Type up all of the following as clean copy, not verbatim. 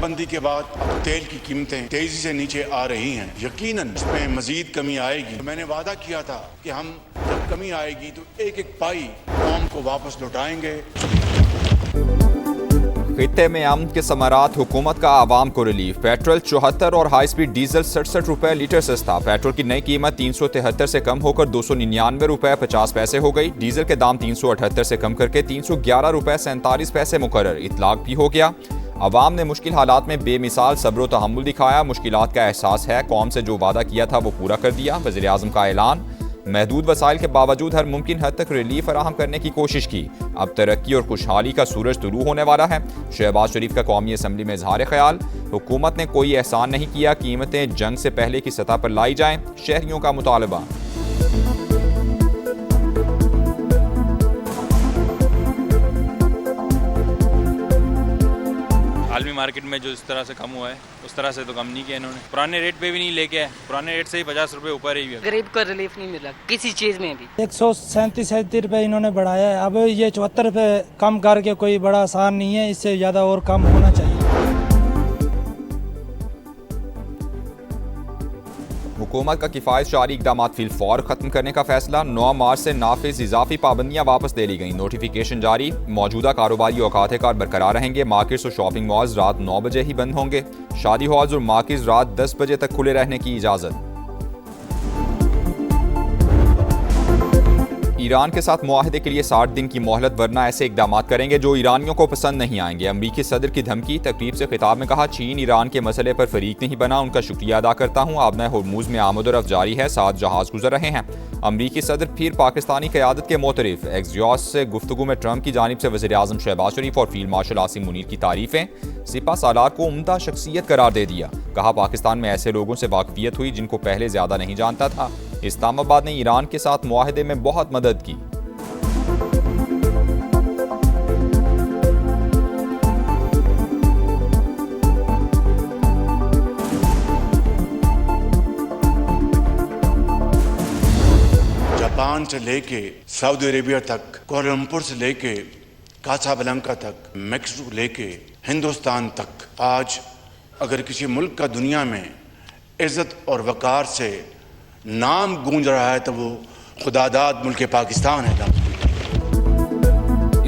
तालाबंदी के बाद अब तेल की कीमतें तेजी से नीचे आ रही हैं। यकीनन इसमें मजीद कमी आएगी। मैंने वादा किया था कि हम जब कमी आएगी तो एक एक पाई कौम को वापस लौटाएंगे। खित्ते में अमन के समारात, हुकूमत का आवाम को रिलीफ। पेट्रोल 74 और हाई स्पीड डीजल 67 रुपए लीटर सस्ता। पेट्रोल की नई कीमत 373 से कम होकर 299 रुपए 50 पैसे हो गई। डीजल के दाम 378 से कम करके 311 रुपए 47 पैसे मुकर्रर। इतलाक भी हो गया। अवाम ने मुश्किल हालात में बेमिसाल सब्र व तहम्मुल दिखाया। मुश्किलात का एहसास है, कौम से जो वादा किया था वो पूरा कर दिया। वज़ीर आज़म का ऐलान। महदूद वसाइल के बावजूद हर मुमकिन हद तक रिलीफ फराहम करने की कोशिश की। अब तरक्की और खुशहाली का सूरज तुलू होने वाला है। शहबाज शरीफ का कौमी असम्बली में इजहार ख्याल। हुकूमत ने कोई एहसान नहीं किया, कीमतें जंग से पहले की सतह पर लाई जाएं। शहरियों का मुतालबा। आलमी मार्केट में जो इस तरह से कम हुआ है उस तरह से तो कम नहीं किया इन्होंने। पुराने रेट पे भी नहीं लेके आए, पुराने रेट से ही 50 रुपए ऊपर ही है। गरीब को रिलीफ नहीं मिला किसी चीज में भी। 137 रुपए इन्होंने बढ़ाया है। अब ये 74 रुपए कम करके कोई बड़ा आसान नहीं है, इससे ज़्यादा और कम होना चाहिए। हुकूमत का किफ़ायत शारी इक़दाम फिलफौर ख़त्म करने का फैसला। 9 मार्च से नाफिज इजाफी पाबंदियाँ वापस ले ली गई। नोटिफिकेशन जारी। मौजूदा कारोबारी औकात कार बरकरार रहेंगे। मार्केट्स और शॉपिंग मॉल्स रात 9 बजे ही बंद होंगे। शादी हॉल्स और मार्केट्स रात 10 बजे तक खुले रहने की इजाज़त। ईरान के साथ मुआहदे के लिए 60 दिन की मोहलत, वरना ऐसे इकदाम करेंगे जो ईरानियों को पसंद नहीं आएंगे। अमरीकी सदर की धमकी। तकरीब से खिताब में कहा, चीन ईरान के मसले पर फरीक नहीं बना, उनका शुक्रिया अदा करता हूँ। आबना होर्मुज में आमद-ओ-रफ्त जारी है, 7 जहाज गुजर रहे हैं। अमरीकी सदर फिर पाकिस्तानी क़यादत के मोतरिफ। एक्सजॉस से गुफ्तगू में ट्रंप की जानिब से वज़ीर आज़म शहबाज शरीफ और फील्ड मार्शल आसिम मुनीर की तारीफें। सिपा सालार को उम्दा शख्सियत करार दे दिया। कहा, पाकिस्तान में ऐसे लोगों से वाकफियत हुई जिनको पहले ज्यादा नहीं जानता था। इस्लामाबाद ने ईरान के साथ मुआहदे में बहुत मदद की। जापान से लेके सऊदी अरेबिया तक, कोलंपुर से लेके कासाब्लांका तक, मैक्सिको लेके हिंदुस्तान तक, आज अगर किसी मुल्क का दुनिया में इज्जत और वकार से नाम गूंज रहा है तो वो खुदादाद मुल्क पाकिस्तान है।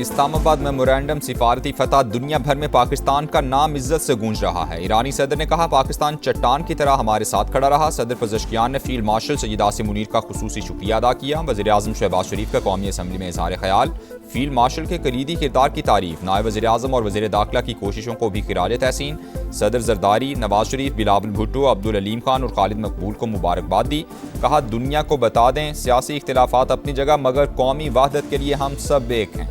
इस्लामाबाद मेमोरेंडम सिफारती फतह, दुनिया भर में पाकिस्तान का नाम इज्जत से गूंज रहा है। ईरानी सदर ने कहा, पाकिस्तान चट्टान की तरह हमारे साथ खड़ा रहा। सदर पज़ेश्कियान ने फील्ड मार्शल सैयद आसिम मुनीर का खुसूसी शुक्रिया अदा किया। वज़ीर आज़म शहबाज शरीफ का कौमी असम्बली में इजहार ख्याल। फील्ड मार्शल के कलीदी किरदार की तारीफ। नायब वज़ीर आज़म और वज़ीर दाखिला की कोशिशों को भी खिराज तहसीन। सदर जरदारी, नवाज शरीफ, बिलावल भुट्टो, अब्दुल अलीम खान और खालिद मकबूल को मुबारकबाद दी। कहा, दुनिया को बता दें, सियासी इख्तिलाफात अपनी जगह, मगर कौमी वहदत के लिए हम सब एक हैं।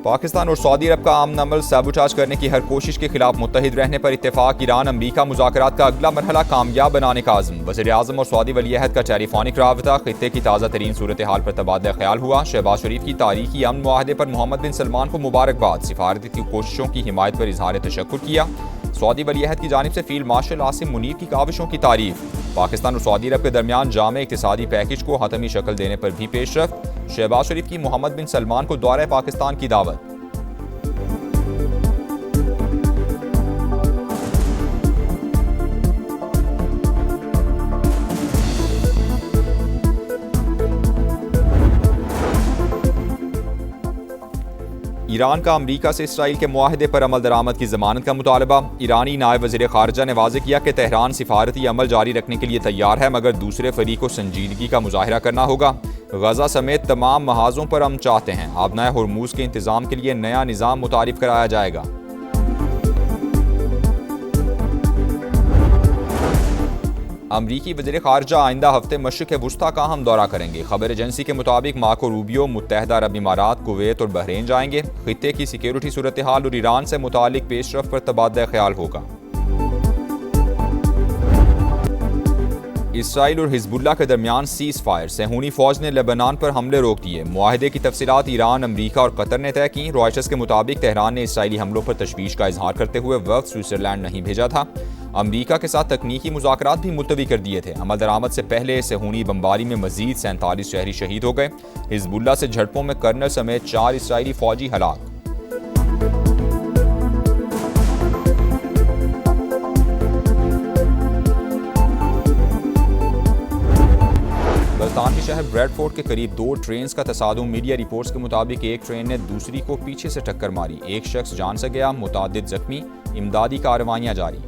पाकिस्तान और सऊदी अरब का आमन अमल सबूटाज करने की हर कोशिश के खिलाफ मुत्तहिद रहने पर इत्तेफाक। ईरान अमरीका मुज़ाकरात का अगला मरहला कामयाब बनाने का आज़म। वज़ीर आज़म और सऊदी वलीअहद का टेलीफोनिक राबता। खित्ते की ताज़ा तरीन सूरत हाल पर तबादला ख्याल हुआ। शहबाज शरीफ की तारीखी अमन मुआहदे पर मोहम्मद बिन सलमान को मुबारकबाद। सिफारती कोशिशों की हिमायत पर इजहार तशक्कुर किया। सऊदी वलीअहद की जानिब से फील्ड मार्शल आसिम मुनीर की काविशों की तारीफ। पाकिस्तान और सऊदी अरब के दरमियान जामे इक़्तिसादी पैकेज को हतमी शक्ल देने पर भी पेशरफ्त। शहबाज शरीफ की मोहम्मद बिन सलमान को दौरे पाकिस्तान की दावत। ईरान का अमरीका से इसराइल के मुआहदे पर अमल दरामद की जमानत का मुतालबा। ईरानी नायब वज़ीर ख़ारिजा ने वाज़ेह किया कि तेहरान सिफारती अमल जारी रखने के लिए तैयार है, मगर दूसरे फरीक को संजीदगी का मुजाहिरा करना होगा। गजा समेत तमाम महाजों पर हम चाहते हैं। आबना होर्मुज के इंतज़ाम के लिए नया निज़ाम मुतारिफ कराया जाएगा। अमरीकी वज़ीर ख़ारिजा आइंदा हफ्ते मशरिक़ वुस्ता का हम दौरा करेंगे। खबर एजेंसी के मुताबिक मार्को रूबियो मुत्तहदा अरब इमारात, कुवैत और बहरीन जाएंगे। खित्ते की सिक्योरिटी सूरत हाल और ईरान से मुतालिक पेशरफ पर तबादला ख्याल होगा। इसराइल और हिजबुल्लाह के दरमियान सीज़ फायर। सेहूनी फौज ने लेबनान पर हमले रोक दिए। मुआहदे की तफसीलात ईरान, अमरीका और कतर ने तय की। रॉयटर्स के मुताबिक तेहरान ने इसराइली हमलों पर तशवीश का इजहार करते हुए वफ़द स्विट्ज़रलैंड नहीं भेजा था। अमरीका के साथ तकनीकी मुज़ाकरात भी मुलतवी कर दिए थे। अमल दरामद से पहले सेहूनी बमबारी में मजीद 47 शहरी शहीद हो गए। हिजबुल्लाह से झड़पों में कर्नल समेत 4 इसराइली फौजी हलाक। बर्तानवी शहर ब्रैडफोर्ड के करीब 2 ट्रेन का तसादुम। मीडिया रिपोर्ट्स के मुताबिक एक ट्रेन ने दूसरी को पीछे से टक्कर मारी। एक शख्स जान से गया, मुतादिद जख्मी। इमदादी कार्रवाइयां जारी।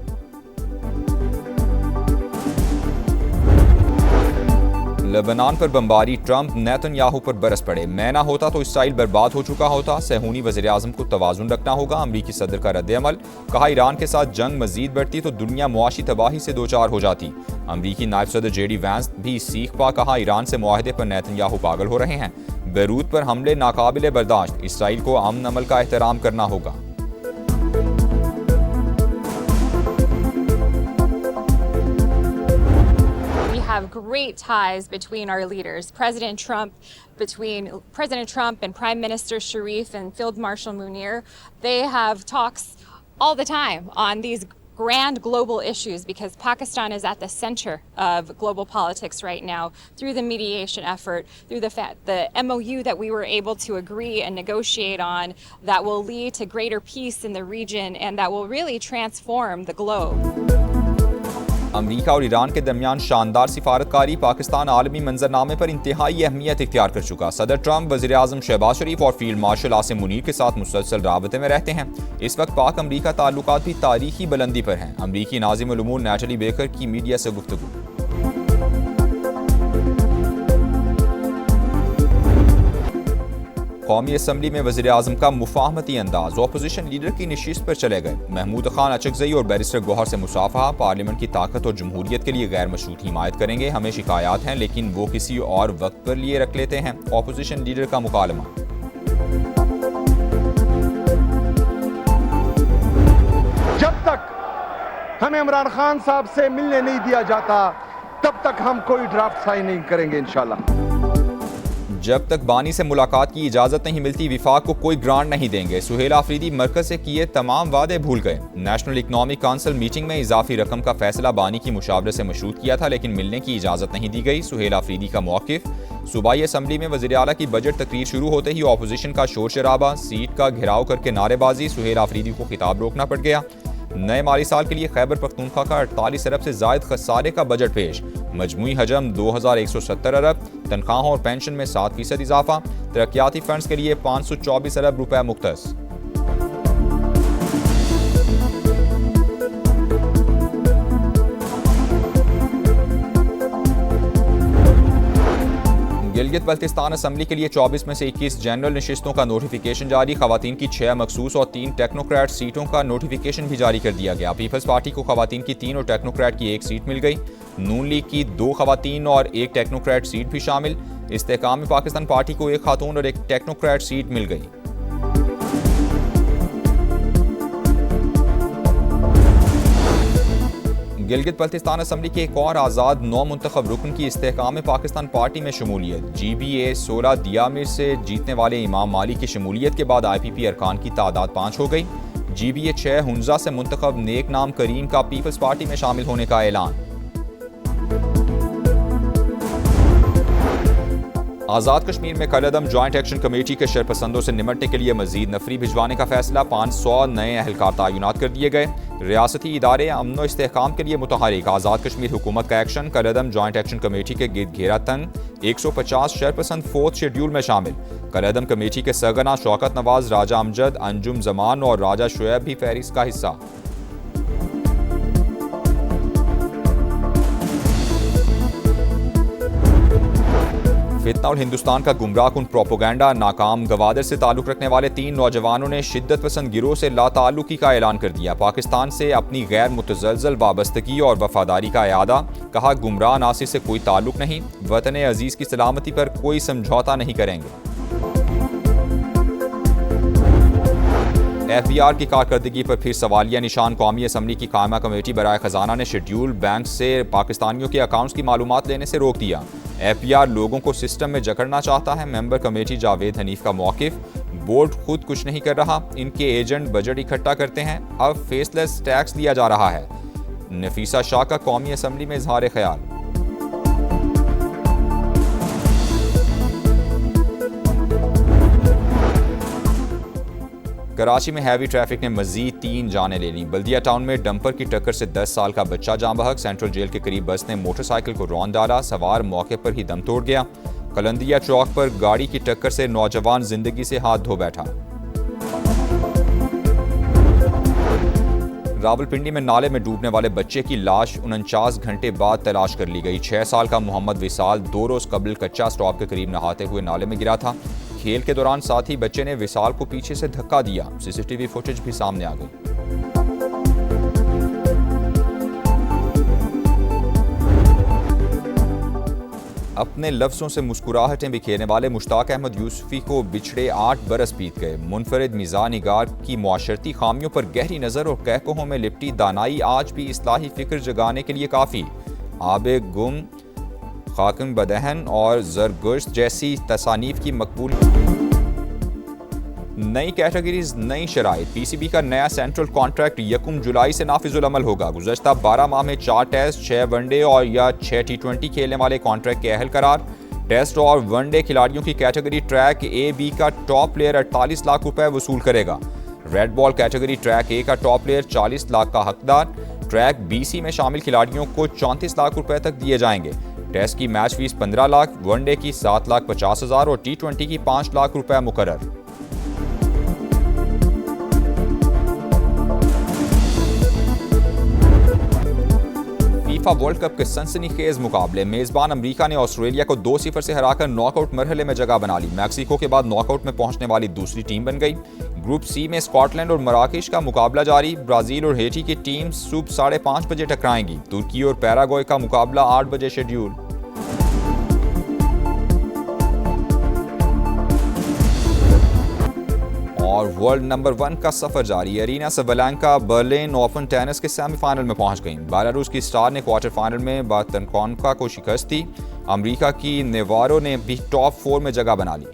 लेबनान पर बमबारी, ट्रंप नेतन्याहू पर बरस पड़े। मैं ना होता तो इसराइल बर्बाद हो चुका होता। सेहूनी वज़ीर आज़म को तवाज़ुन रखना होगा। अमरीकी सदर का रद्द-ए-अमल। कहा, ईरान के साथ जंग मजीद बढ़ती तो दुनिया मुआशी तबाही से दोचार हो जाती। अमरीकी नायब सदर जेडी वैंस भी सीख पा। कहा, ईरान से मुआहदे पर नेतन्याहू पागल हो रहे हैं। बेरूत पर हमले नाकाबिले बर्दाश्त। इसराइल को अमन अमल का एहतराम करना होगा। Have great ties between our leaders, between President Trump and Prime Minister Sharif and Field Marshal Munir. They have talks all the time on these grand global issues because Pakistan is at the center of global politics right now through the mediation effort, through the MOU that we were able to agree and negotiate on that will lead to greater peace in the region and that will really transform the globe. अमरीका और Iran के दरमियान शानदार सिफारतकारी। पाकिस्तान आलमी मंजरनामे पर इंतहाई अहमियत इख्तियार कर चुका। सदर ट्रंप वज़ीर आज़म शहबाज शरीफ और फील्ड मार्शल आसिम मुनीर के साथ मुसलसल राबते में रहते हैं। इस वक्त पाक अमरीका ताल्लुकात भी तारीखी बुलंदी पर हैं। अमरीकी नाज़िम उल-उमूर नैटली बेकर की मीडिया से गुफ्तगू। कौमी असम्बली में वज़ीर आज़म का मुफाहमती अंदाज। अपोजिशन लीडर की नशिस्त पर चले गए। महमूद खान अचकज़ई और बैरिस्टर गौहर से मुसाफहा। पार्लियामेंट की ताकत और जमहूरियत के लिए गैर मशरूत हिमायत करेंगे। हमें शिकायत हैं लेकिन वो किसी और वक्त पर लिए रख लेते हैं। अपोजिशन लीडर का मुकालमा। जब तक हमें इमरान खान साहब से मिलने नहीं दिया जाता तब तक हम कोई ड्राफ्ट साइन नहीं करेंगे इंशाल्लाह। जब तक बानी से मुलाकात की इजाज़त नहीं मिलती विफाक को कोई ग्रांट नहीं देंगे। सुहेल आफरीदी मरकज से किए तमाम वादे भूल गए। नेशनल इकनॉमिक काउंसिल मीटिंग में इजाफी रकम का फैसला बानी की मुशावरे से मशरूत किया था लेकिन मिलने की इजाज़त नहीं दी गई। सुहेल आफरीदी का मौक़िफ़। सूबाई असम्बली में वज़ीर आला की बजट तकरीर शुरू होते ही अपोजिशन का शोर शराबा, सीट का घेराव करके नारेबाजी। सुहेल आफरीदी को खिताब रोकना पड़ गया। नए माली साल के लिए खैबर पख्तूनख्वा का 48 अरब से ज़ायद खसारे का बजट पेश। मजमूई हजम 2170 अरब। तनख्वाहों और पेंशन में 7% इजाफा। तरक्याती फंड्स के लिए 524 अरब रुपए मुख्तस। गिलगित बल्तिस्तान असम्बली के लिए 24 में से 21 जनरल नशिस्तों का नोटिफिकेशन जारी। खवातीन की 6 मखसूस और 3 टेक्नोक्रेट सीटों का नोटिफिकेशन भी जारी कर दिया गया। पीपल्स पार्टी को खवातीन की 3 और टेक्नोक्रेट की 1 सीट मिल गई। नून लीग की 2 खवातीन और 1 टेक्नोक्रेट सीट भी शामिल। इस्तेहकाम पाकिस्तान पार्टी को 1 खातून और 1 टेक्नोक्रेट सीट मिल गई। गिलगित बल्तिस्तान असम्बली के एक और आज़ाद नौ मुंतखब रुकन की इस्तेहकाम पाकिस्तान पार्टी में शमूलियत। GBA 16 दियामिर से जीतने वाले इमाम माली की शमूलियत के बाद IPP अरकान की तादाद 5 हो गई। GBA 6 हुंजा से मुंतखब नेक नाम करीम का पीपल्स पार्टी में शामिल होने का ऐलान। आज़ाद कश्मीर में कलअदम जॉइंट एक्शन कमेटी के शरपसंदों से निमटने के लिए मजीद नफरी भिजवाने का फैसला। 500 नए अहलकार तैनात कर दिए गए। रियासती इदारे अमन व इस्तेहकाम के लिए मुतहरिक। आज़ाद कश्मीर हुकूमत का एक्शन। कलअदम जॉइंट एक्शन कमेटी के गिरद घेरा तंग। 150 शरपसंद 4th शेड्यूल में शामिल। कलअदम कमेटी के सरगना शौकत नवाज, राजा अमजद, अंजुम जमान और राजा शुएब भी फहरिस्त का हिस्सा। फितना और हिंदुस्तान का गुमराह कुन प्रोपोगंडा नाकाम। गवादर से ताल्लुक रखने वाले 3 नौजवानों ने शिद्दत पसंद गिरोह से लाताल्लुकी का ऐलान कर दिया। पाकिस्तान से अपनी गैर मुतज़लज़ल वाबस्तगी और वफादारी का इरादा। कहा, गुमराह नासिर से कोई ताल्लुक नहीं। वतन अजीज़ की सलामती पर कोई समझौता नहीं करेंगे। FBR की कारकर्दगी पर फिर सवालिया निशान। कौमी असम्बली की कायमा कमेटी बराए खजाना ने शेड्यूल बैंक से पाकिस्तानियों के अकाउंट्स की मालूमात लेने से रोक दिया। FBR लोगों को सिस्टम में जकड़ना चाहता है। मेंबर कमेटी जावेद हनीफ का मौक़िफ़। बोर्ड खुद कुछ नहीं कर रहा, इनके एजेंट बजट इकट्ठा करते हैं। अब फेसलेस टैक्स दिया जा रहा है। नफीसा शाह का कौमी असम्बली में इजहार ख्याल। कराची में हैवी ट्रैफिक ने मजीद 3 जानें ले ली। बल्दिया टाउन में डंपर की टक्कर से 10 साल का बच्चा जाँ बहक। सेंट्रल जेल के करीब बस ने मोटरसाइकिल को रौंद डाला, सवार मौके पर ही दम तोड़ गया। कलंदिया चौक पर गाड़ी की टक्कर से नौजवान जिंदगी से हाथ धो बैठा। रावलपिंडी में नाले में डूबने वाले बच्चे की लाश 49 घंटे बाद तलाश कर ली गई। 6 साल का मोहम्मद विसाल 2 रोज कबल कच्चा स्टॉप के करीब नहाते हुए नाले में गिरा था। खेल के दौरान साथी बच्चे ने विसाल को पीछे से धक्का दिया। सीसीटीवी फुटेज भी सामने आ गई। अपने लफ्ज़ों से मुस्कुराहटें बिखेरने वाले मुश्ताक अहमद यूसुफी को बिछड़े 8 बरस बीत गए। मुनफरिद मिजान निगार की मुआशरती खामियों पर गहरी नज़र और कहकहों में लिपटी दानाई आज भी इस्लाही फिक्र जगाने के लिए काफ़ी। आबे गुम, खाकिम बदहन और ज़रगुश्त जैसी तसानीफ की मकबूल। नई कैटेगरीज, नई शराइत। पीसीबी का नया सेंट्रल कॉन्ट्रैक्ट 1 जुलाई से नाफिजुल अमल होगा। गुज़श्ता 12 माह में 4 टेस्ट, 6 वनडे और या 6 T20 खेलने वाले कॉन्ट्रैक्ट के अहल करार। टेस्ट और वनडे खिलाड़ियों की कैटेगरी ट्रैक ए बी का टॉप प्लेयर 48 लाख रुपए वसूल करेगा। रेड बॉल कैटेगरी ट्रैक ए का टॉप प्लेयर 40 लाख का हकदार। ट्रैक BC में शामिल खिलाड़ियों को 34 लाख रुपए तक दिए जाएंगे। टेस्ट की मैच फीस 15 लाख, वनडे की 7,50,000 और T20 की 5 लाख रुपए मुकर्रर। फीफा वर्ल्ड कप के सनसनीखेज मुकाबले। मेजबान अमेरिका ने ऑस्ट्रेलिया को 2-0 से हराकर नॉकआउट मरहले में जगह बना ली। मैक्सिको के बाद नॉकआउट में पहुंचने वाली दूसरी टीम बन गई। ग्रुप C में स्कॉटलैंड और मराकेश का मुकाबला जारी। ब्राजील और हेटी की टीम सुबह 5:30 बजे टकराएंगी। तुर्की और पैराग्वे का मुकाबला 8 बजे शेड्यूल। और वर्ल्ड नंबर 1 का सफर जारी। अरीना सबलांका बर्लिन ओपन टेनिस के सेमीफाइनल में पहुंच गईं। बेलारूस की स्टार ने क्वार्टर फाइनल में बातनकोनका को शिकस्त दी। अमेरिका की नेवारो ने भी टॉप 4 में जगह बना ली।